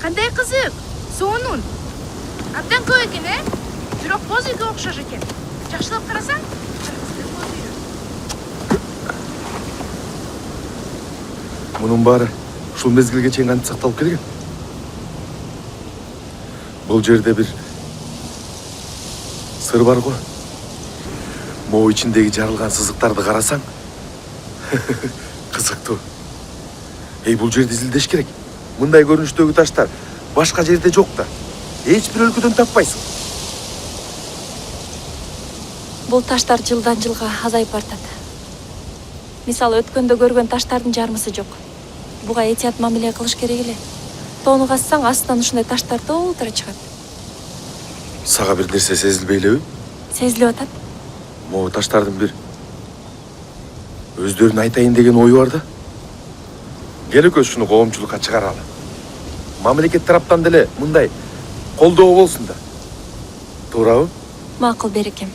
Кандай кызык, сонун. Абдан көп экен, бирок боз үйгө окшош экен. Жакшылап карасаң, Мунун баары ушул мезгилге чейин кантип сакталып келген? Бул жерде бир сыр бар го. Могу ичиндеги жарылган сызыктарды карасаң, кызыктуу. Бул жерди изилдеш керек. Мындай көрүнүштөгү таштар башка жерде жок да. Эч бир өлкөдөн таппайсың. Бул таштар жылдан жылга азайып бартат. Мисалы өткөндө көргөн таштардын жармысы жок. Буга этият мамиле кылыш керек эле. Тоону казсаң астынан ушундай таштар толтура чыгат. Сага бир нерсе сезилбейлеби? Сезилип атат. Могу таштардын бир өздөрүн айтайын деген ою бар да. Кел экөөбүз шуну коомчулукка чыгаралы. Мамлекет тараптан деле мындай колдоо болсун да. Туурабы? Макул берекем.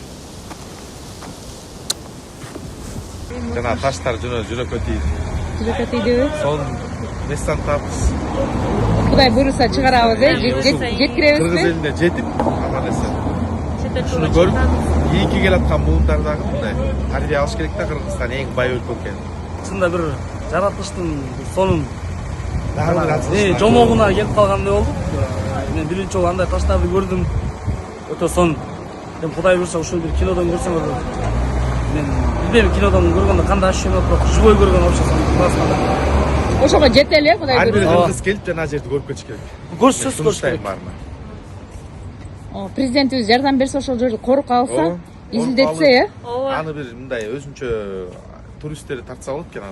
Жана таштар жүрөккө тийди. Жүрөккө тийдиби? Сол местан тапсыз. Кудай буйруса чыгарабыз, жеткиребизби? Кыргыз элине жетип, аман эсен. Шуну көрүп, кийинки келаткан муундар дагы мындай тарбия алыш керек да, Кыргызстан эң бай өлкө экен. Чында бир жаратылыштын сонун жомогуна келип калгандай болдук. Мен биринчи жолу андай таштарды көрдүм. Өтө сонун. Мен Кудай буйруса ушул бир кинодон көрсөм, мен билбейм, кинодон көргөндө кандай ощущение болот, бирок живой көргөн вообще классно. Ошого жетели, Кудай Ар бир буйруса. кыргыз келип жана жерди көрүп кетиш керек. Көрсөз көрүш керек. Президентибиз жардам берсе, ошол жерди коруп калса, изилдетсе, Аны бир мындай өзүнчө туристтер тартса болот экен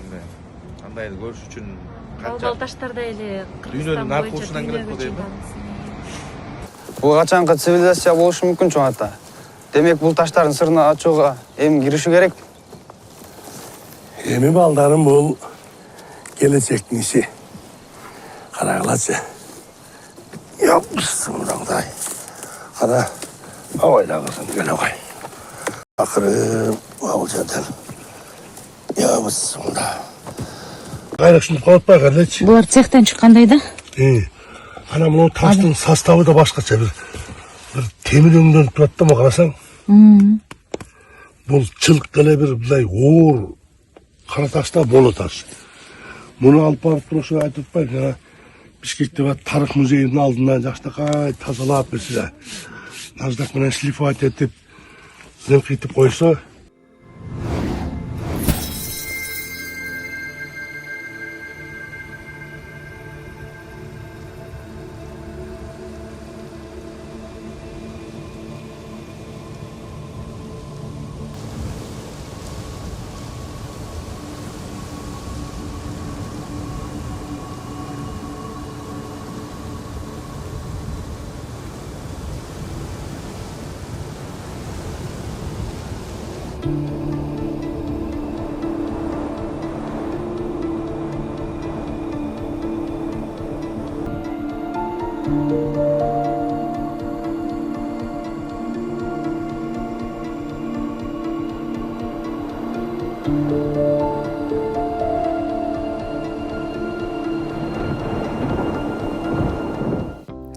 андайды көрүш үчүн Балбал таштарда эле дүйнөнүн наркылышынан келет го дейм. Бул качанкы цивилизация болушу мүмкүн чоң ата. Демек бул таштардын сырын ачууга эми киришүү керек. Эми балдарым бул келечектин иши. Карагылачы. Япсыңдаңдай. Кара, абайдагысын келе кой. Акыры бул жерден япсыңда. Кайрак ушинтип калатпай калечи. булар цехтен чыккандай да. Ана мына таштын составы да башкача, бир темир өңдөнүп турат да, карасаң. Бул чылк деле бир мындай оор кара таш да, боло таш. Муну алып барып турушу айтып атпайбы, жана Бишкектеги тарых музейинин алдына жакшынакай тазалап берсе, наждак менен шлифовать этип, зымкытып койсо,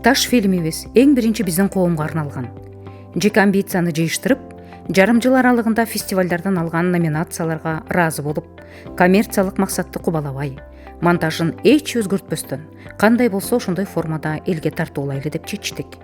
Таш фильмибиз эң биринчи биздин коомго арналган. Жеке амбицияны жыйыштырып, жарым жыл аралыгында фестивалдардан алган номинацияларга ыраазы болуп, коммерциялык максатты кубалабай, монтажын эч өзгөртпөстөн, кандай болсо ошондой формада элге тартуулайлы деп чечтик.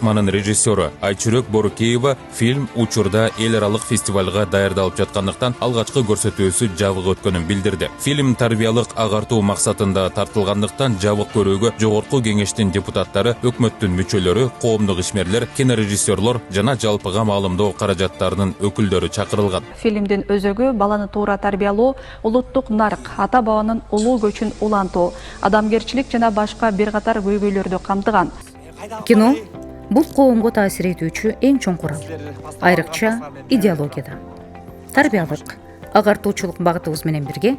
Манын режиссеры Айчүрөк Борукеева фильм учурда эл аралык фестивалга даярдалып жаткандыктан алгачкы көрсөтүүсү жабык өткөнүн билдирди. Фильм тарбиялык агартуу максатында тартылгандыктан жабык көрүүгө жогорку кеңештин депутаттары, өкмөттүн мүчөлөрү, коомдук ишмерлер, кинорежиссерлор жана жалпыга маалымдоо каражаттарынын өкүлдөрү чакырылган. Фильмдин өзөгү баланы туура тарбиялоо, улуттук нарк, ата бабанын улуу көчүн улантуу, адамгерчилик жана башка бир катар көйгөйлөрдү камтыган. Кино бул коомго таасир этүүчү эң чоң курал, айрыкча идеологияда. Тарбиялык, агартуучулук багытыбыз менен бирге,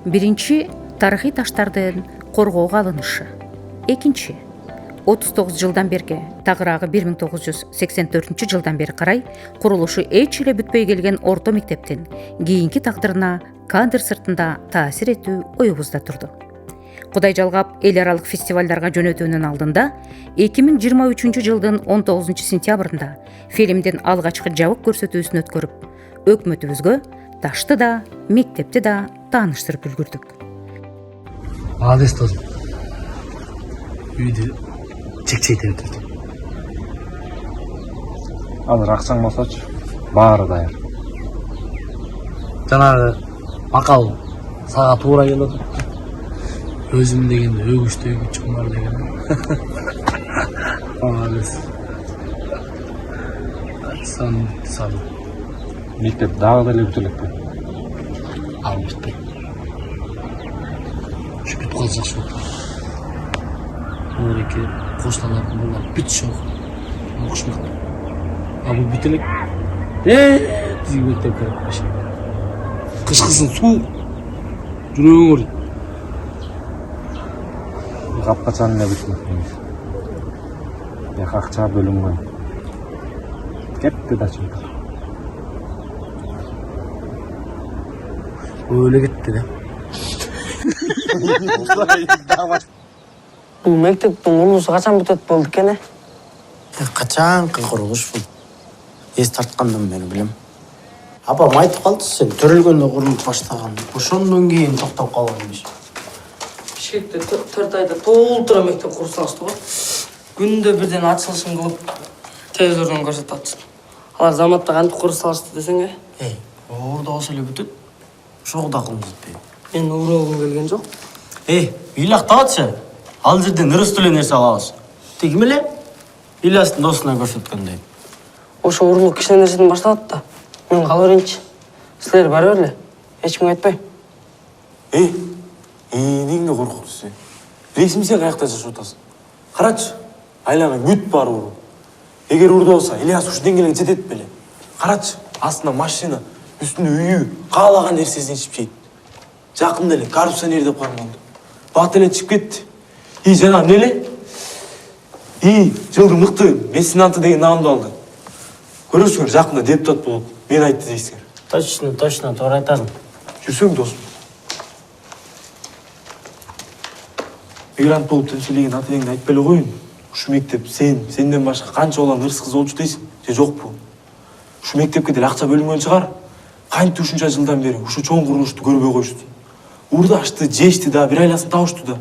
биринчи тарыхый таштардын коргоого алынышы. Экинчи 39 жылдан берги, тагыраагы 1984 жылдан бери карай курулушу эч эле бүтпөй келген орто мектептин кийинки тагдырына кадр сыртында таасир этүү оюбузда турду. Кудай жалгап эл аралык фестивалдарга жөнөтүүнүн алдында 2023 жылдын 19 сентябрында фильмдин алгачкы жабык көрсөтүүсүн өткөрүп, өкмөтүбүзгө Ташты да, мектепти да тааныштырып үлгүрдүк. Молодец досым. Үйдү чек-чектеп турду. Азыр акчаң болсочу, баары даяр. Жанагы макал сага туура келет. Өзүм дегенде өгүчтөгү чумар деген. Молодец. Сан. Мектеп дагы деле бүтүлөкпү. Ал бүтпөйт. Бүтүп калсак шу. Ореке кошталап булар бүт шок. Окшмак. А бул бүтүлөк. Бизге өтөп керек баш. Кышкысын суу. Жүрөгүң оор. Капкачан эле бүтмөк. Я акча бөлүнгөн. Кетти да чыгып. Öyle gitti de. Bu mekteptin kuruluşu kaçan bütöt boldu kene? Kaçanki kuruluş bu. Es tartkandan beri bilem. Apam aytıp kaldı sen, törülgönde kurulup başlagan. Ошондон кийин токтоп калганмыш. Бишкекте 4 айда толтура мектеп курсаңызды го. Күндө бирден ачылышын кылып, телевизордон көрсөтүп атышты. Алар заматта кантип курс алышты десең э? Орда болсо эле бүтөт. Ошого да акылым жетпейт. Мен урогум келген жок. Ыйлактабатчы. Ал жерден ырыс эле нерсе алабыз. Тигим эле Ильястын досуна көрсөткөндөй. Ошо урурлук кичине нерседен башталат да. Мен кала берейинчи. Силер бара берле. Эч кимге айтпай. Эмнеңе коркурсуң? Ресми сен каякта жашап атасың? Карачы, айлана бүт бар уру. Эгер урду болсо, Ильяс ушу деңгээлге жетет беле. Карачы, астында машина, үстүндө үйү, каалаган нерсесин ичпейт. Жакында эле коррупционер деп кармалды. Бат эле чыгып кетти. Жана эмне эле? Жылдын мыкты меценаты деген наамды алды. Көрөсүңөр, жакында депутат болуп, мен айтты дейсиңер. Точно, туура айтасың. Жүрсөң досум. Мигрант болуп тенчилеген ата-энеңди айтпай эле коюн. Ушу мектеп сенден башка канча баланын ырыс кызы болчу дейсиң? Же жокпу? Ушу мектепке деле акча бөлүнгөн чыгар. Кантип ушунча жылдан бери ушу чоң курулушту көрбөй коюшту. Урдашты, жешти да, бир айласын табышту да.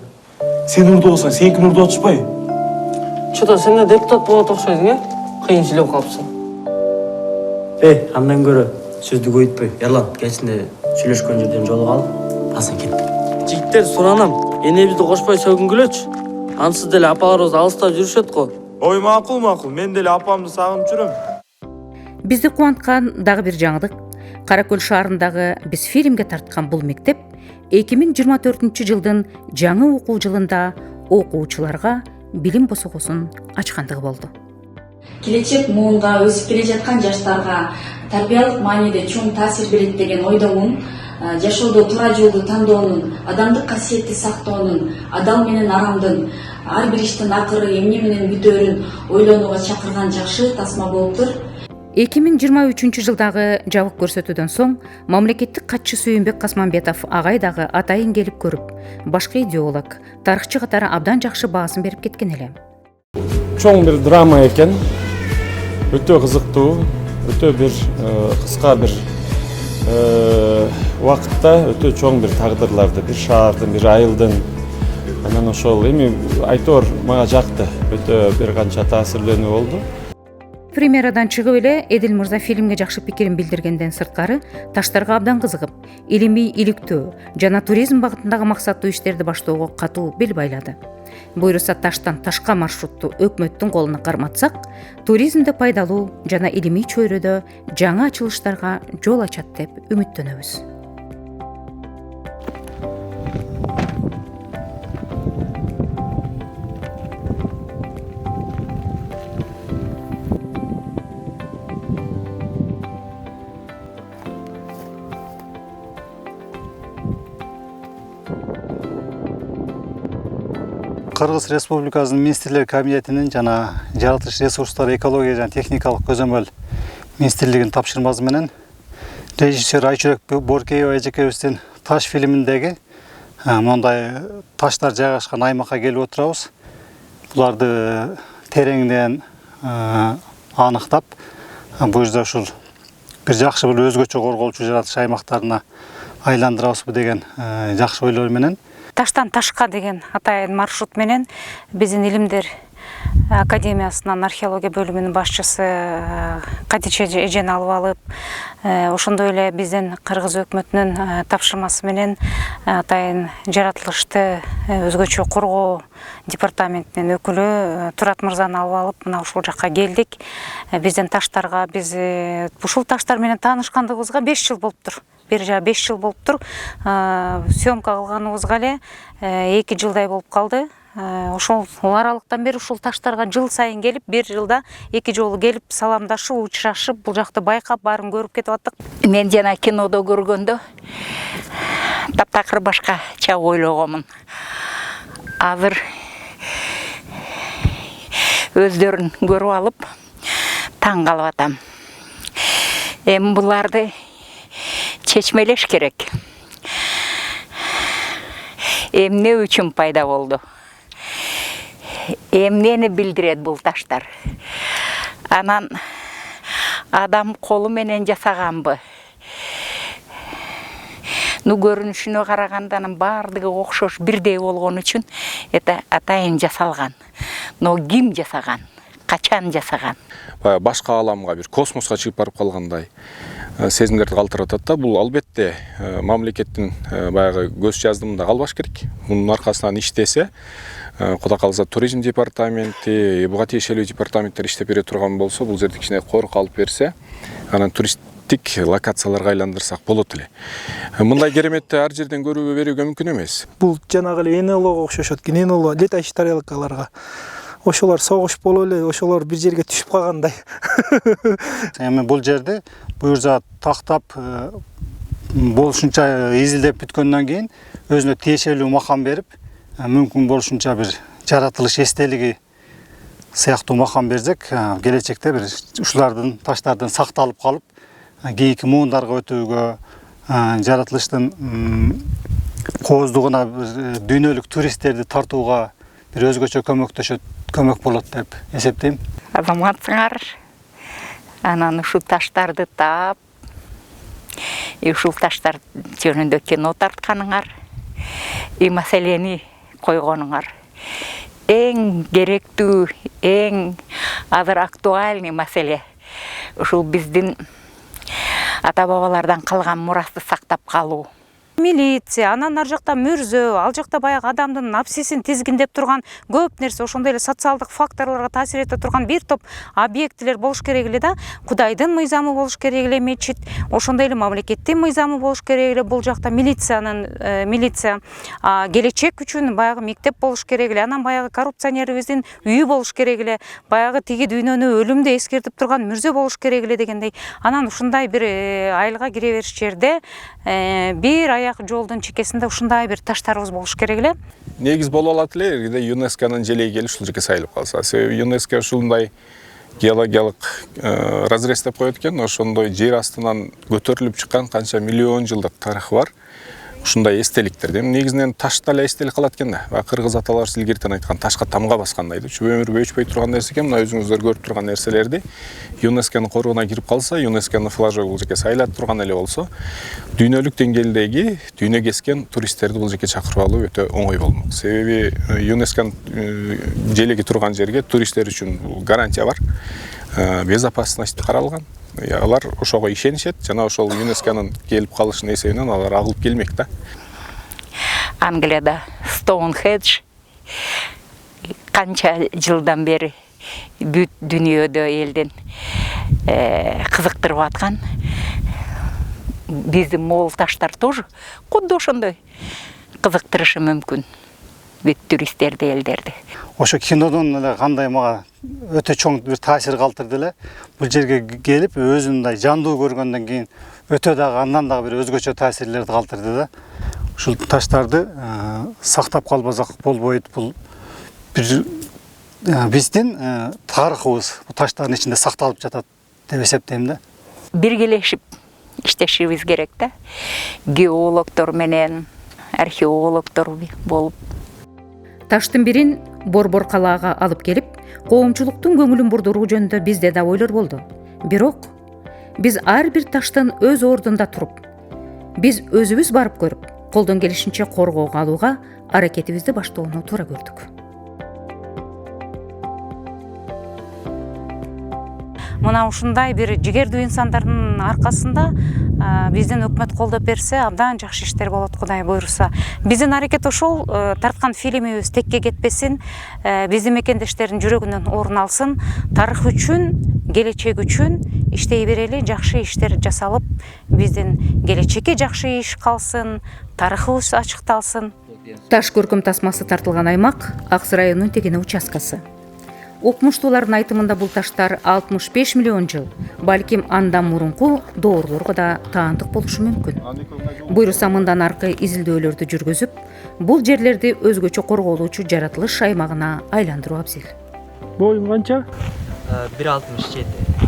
Сен урду болсаң, сеникин урду атышпайбы? Чото, сен да депутат болот окшойсуң, э? Кыйын сүйлөп калыпсың. Андан көрө сөздү көйүтпөй. Ярлан, кечинде сүйлөшкөн жерден жолугалы, баса кет. Жигиттер, суранам. Энебизди кошпой сөгүнгүлөчү. Ансыз деле апаларыбыз алыстап жүрүшөт го. Ой, макул. Мен деле апамды сагынып жүрөм. Бизди кубанткан дагы бир жаңылык. Кара Көл шаарындагы биз фильмге тарткан бул мектеп 2024 жылдын жаңы окуу жылында окуучуларга билим босогосун ачкандыгы болду. Келечек муунга өсүп келе жаткан жаштарга тарбиялык мааниде чоң таасир берет деген ойдомун. Жашоодо туура жолду тандоонун, адамдык касиетти сактоонун, адал менен арамдын, ар бир иштин акыры эмне менен бүтөөрүн ойлонууга чакырган жакшы тасма болуптур. 2023 жылдагы жабык көрсөтүүдөн соң мамлекеттик катчы Сүйүнбек Касманбетов агай дагы атайын келип көрүп, башкы идеолог, тарыхчы катары абдан жакшы баасын берип кеткен эле. Чоң бир драма экен. Өтө кызыктуу, өтө бир кыска бир убакытта өтө чоң бир тагдырларды, бир шаардын, бир айылдын, анан ошол эми айтор мага жакты. Өтө бир канча таасирлөнүү болду. Премьерадан чыгып эле Эдил мырза фильмге жакшы пикирин билдиргенден сырткары таштарга абдан кызыгып, илимий иликтөө жана туризм багытындагы максаттуу иштерди баштоого катуу бел байлады. Буйруса таштан ташка маршрутту өкмөттүн колуна карматсак, туризмде пайдалуу жана илимий чөйрөдө жаңы ачылыштарга жол ачат деп үмүттөнөбүз. Кыргыз Республикасынын Министрлер Кабинетинин жана Жаратылыш ресурстары, экология жана техникалык көзөмөл министрлигинин тапшырмасы менен режиссер Айчүрөк Боркеева эжекебиздин Таш фильминдеги мондай таштар жайгашкан аймакка келип отурабыз. Буларды тереңден аныктап, бул жерде ушул бир жакшы бир өзгөчө корголчу жаратылыш аймактарына айландырабызбы деген жакшы ойлор менен. Таштан ташка деген атайын маршрут менен биздин Илимдер Академиясынан археология бөлүмүнүн башчысы Кадиче эжени алып алып, ошондой эле биздин Кыргыз өкмөтүнүн тапшырмасы менен атайын жаратылышты өзгөчө коргоо департаментинин өкүлү Турат мырзаны алып алып, мына ушул жакка келдик. Биздин таштарга, биз ушул таштар менен таанышкандыгыбызга 5 жыл болуптур. 5 жыл болуптур. Съемка кылганыбызга эле 2 жылдай болуп калды. Ошол аралыктан бери ушул таштарга жыл сайын келип, 1 жылда 2 жолу келип саламдашып, учурашып, бул жакты байкап, баарын көрүп кетип аттык. Мен жана кинодо көргөндө таптакыр башкача ойлогонмун. Азыр өздөрүн көрүп алып таң калып атам. Эми буларды чечмелеш керек. Эмне үчүн пайда болду? Эмнени билдирет бул таштар? Анан адам колу менен жасаганбы? Көрүнүшүнө караганданын баардыгы окшош бирдей болгон үчүн атайын жасалган. Но ким жасаган? Качан жасаган? Башка аламга, бир космоско чыгып барып калгандай сезимдерди калтыратат да. Бул албетте мамлекеттин баягы көз жаздымында калбаш керек. Мунун аркасынан иштесе, Кудай калса туризм департаменти, буга тиешелүү департаменттер иштеп бере турган болсо, бул жерде кичине корк алып берсе, анан туристтик локацияларга айландырсак болот эле. Мындай кереметти ар жерден көрүүгө берүүгө мүмкүн эмес. Бул жанагы эле НЛОго окшошот экен, НЛО летающий тарелкаларга. Ошолор согуш болуп эле, ошолор бир жерге түшүп калгандай. Эми бул жерде буюрса тактап болушунча изилдеп бүткөндөн кийин өзүнө тиешелүү макам берип, мүмкүн болушунча бир жаратылыш эстелиги сыяктуу макам берсек, келечекте бир ушулардын таштардан сакталып калып, кийинки муундарга өтүүгө, жаратылыштын кооздугуна дүйнөлүк туристтерди тартууга бир өзгөчө көмөк болот деп эсептейм. Азаматсыңар, анан ушул таштарды таап, ушул таштар жөнүндө кино тартканыңар, маселени койгонуңар. Эң керектүү, эң азыр актуальный маселе ушул биздин ата-бабалардан калган мурасты сактап калуу. Милиция, анан ар жакта мүрзө, ал жакта баягы адамдын апсисин тизгиндеп турган көп нерсе, ошондой эле социалдык факторлорго таасир эте турган бир топ объектилер болуш керек эле да. Кудайдын мыйзамы болуш керек эле мечит, ошондой эле мамлекеттин мыйзамы болуш керек эле. Бул жакта милиция келечек үчүн баягы мектеп болуш керек эле. Анан баягы коррупционерибиздин үйү болуш керек эле. Баягы тиги дүйнөнү өлүмдү эскертип турган мүрзө болуш керек эле дегендей. Анан ушундай бир айылга кире бериш жерде бир аяк жолдун чекесинде ушундай бир таштарыбыз болуш керек эле. Негиз боло алат эле, ЮНЕСКОнун желеги келип ушул жерге сайылып калса. Себеби ЮНЕСКО ушундай геологиялык разрез деп коет экен, ошондой жер астынан көтөрүлүп чыккан канча миллион жылдык тарыхы бар. Ушундай эстеликтер. Негизинен ташта эле эстелик калат экен да. Кыргыз аталарыбыз илгертен айткан ташка тамга баскандай деп. Өмүрбөй өчпөй турган нерсе экен. Мына өзүңүздөр көрүп турган нерселерди ЮНЕСКонун коргоуна кирип калса, ЮНЕСКонун флажы бул жерге сайылат турган эле болсо, дүйнөлүк деңгээлдеги дүйнө кезген туристтерди бул жерге чакырып алуу өтө оңой болмок. Себеби ЮНЕСКонун желеги турган жерге туристтер үчүн гарантия бар. Безопасность каралган. Алар ошого ишенишет, жана ошол ЮНЕСКонун келип калышынын эсебинен алар агылып келмек да. Англияда Стоунхендж канча жылдан бери бүт дүйнөдө элдин кызыктырып аткан. Биздин мол таштар тоже кудду ошондой кызыктырышы мүмкүн бүт туристтерди, элдерди. Ошо кинодон эле кандай мага өтө чоң бир таасир калтырды эле. Бул жерге келип өзүн мындай жандуу көргөндөн кийин өтө дагы андан дагы бир өзгөчө таасирлерди калтырды да. Ушул таштарды сактап калбасак болбойт. Бул бир биздин тарыхыбыз бул таштардын ичинде сакталып жатат деп эсептейм да. Биргелешип иштешибиз керек да. Геологдор менен, археологдор болуп. Таштын бирин Борбор калаага алып келип, коомчулуктун көңүлүн бурдуруу жөнүндө бизде да ойлор болду. Бирок биз ар бир таштын өз ордунда туруп, биз өзүбүз барып көрүп, колдон келишинче коргоого алууга аракетибизди баштоону туура көрдүк. Мына ушундай бир жигердүү инсандардын аркасында биздин өкмөт колдоп берсе, абдан жакшы иштер болот, Кудай буйруса. Биздин аракет ошол, тарткан фильмибиз текке кетпесин, биздин мекендештердин жүрөгүнөн орун алсын, тарых үчүн, келечек үчүн иштей берели, жакшы иштер жасалып, биздин келечекке жакшы иш калсын, тарыхыбыз ачыкталсын. Таш көркөм тасмасы тартылган аймак Аксы районунун Тегене участкасы. Окумуштуулардын айтымында бул таштар 65 миллион жыл, балким андан мурунку доорлорго да таандык болушу мүмкүн. Буйруса мындан аркы изилдөөлөрдү жүргүзүп, бул жерлерди өзгөчө корголуучу жаратылыш аймагына айландыруу абзел. Боюң канча? 1.67.